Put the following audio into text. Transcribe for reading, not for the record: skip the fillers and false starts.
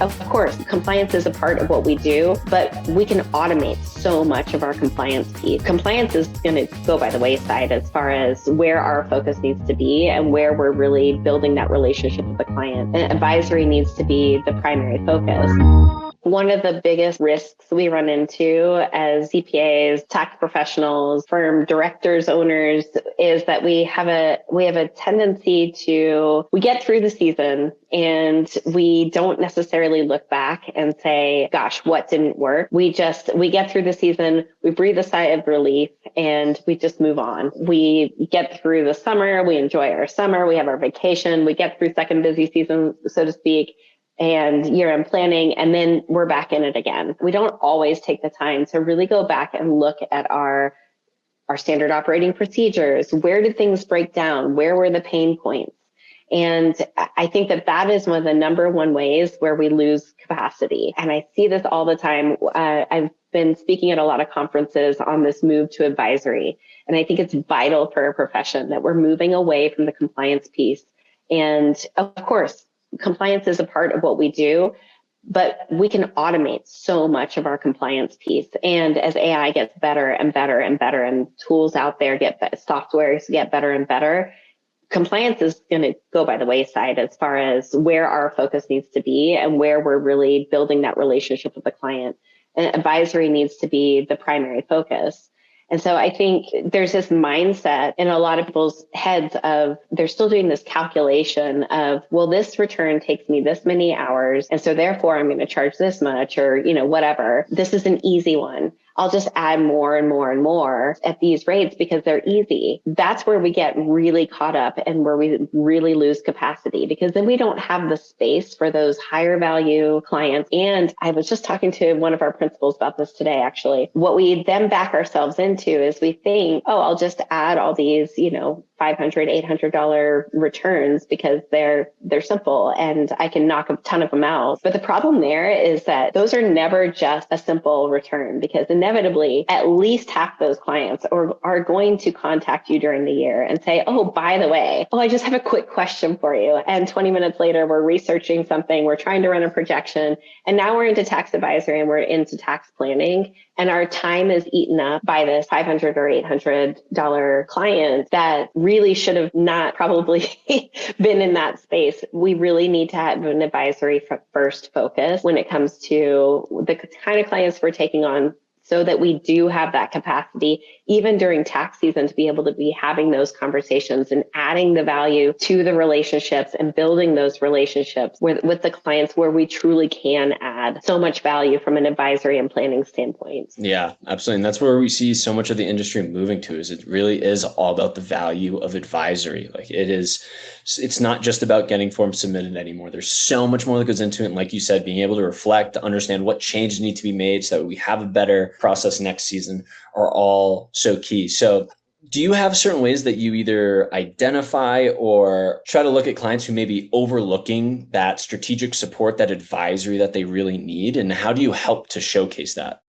Of course, compliance is a part of what we do, but we can automate so much of our compliance piece. Compliance is going to go by the wayside as far as where our focus needs to be and where we're really building that relationship with the client. And advisory needs to be the primary focus. One of the biggest risks we run into as CPAs, tax professionals, firm directors, owners, is that we have a tendency we get through the season and we don't necessarily look back and say, gosh, what didn't work? We get through the season, we breathe a sigh of relief, and we just move on. We get through the summer, we enjoy our summer, we have our vacation, we get through second busy season, so to speak, and year-end planning, and then we're back in it again. We don't always take the time to really go back and look at our standard operating procedures. Where did things break down? Where were the pain points? And I think that is one of the number one ways where we lose capacity. And I see this all the time. I've been speaking at a lot of conferences on this move to advisory. And I think it's vital for a profession that we're moving away from the compliance piece. And of course, compliance is a part of what we do, but we can automate so much of our compliance piece. And as AI gets better and better and better, and tools out there softwares get better and better, compliance is going to go by the wayside as far as where our focus needs to be and where we're really building that relationship with the client. And advisory needs to be the primary focus. And so I think there's this mindset in a lot of people's heads of they're still doing this calculation of, well, this return takes me this many hours, and so therefore I'm going to charge this much, or, whatever. This is an easy one. I'll just add more and more and more at these rates because they're easy. That's where we get really caught up and where we really lose capacity, because then we don't have the space for those higher value clients. And I was just talking to one of our principals about this today, actually. What we then back ourselves into is we think, oh, I'll just add all these, $500, $800 returns because they're simple and I can knock a ton of them out. But the problem there is that those are never just a simple return, because inevitably at least half those clients are going to contact you during the year and say, oh, by the way, I just have a quick question for you. And 20 minutes later, we're researching something, we're trying to run a projection, and now we're into tax advisory and we're into tax planning. And our time is eaten up by this $500 or $800 client that really should have not probably been in that space. We really need to have an advisory first focus when it comes to the kind of clients we're taking on, so that we do have that capacity, even during tax season, to be able to be having those conversations and adding the value to the relationships and building those relationships with the clients where we truly can add so much value from an advisory and planning standpoint. Yeah, absolutely. And that's where we see so much of the industry moving to, is it really is all about the value of advisory. It's not just about getting forms submitted anymore. There's so much more that goes into it. And like you said, being able to reflect, to understand what changes need to be made so that we have a better process next season are all so key. So do you have certain ways that you either identify or try to look at clients who may be overlooking that strategic support, that advisory that they really need? And how do you help to showcase that?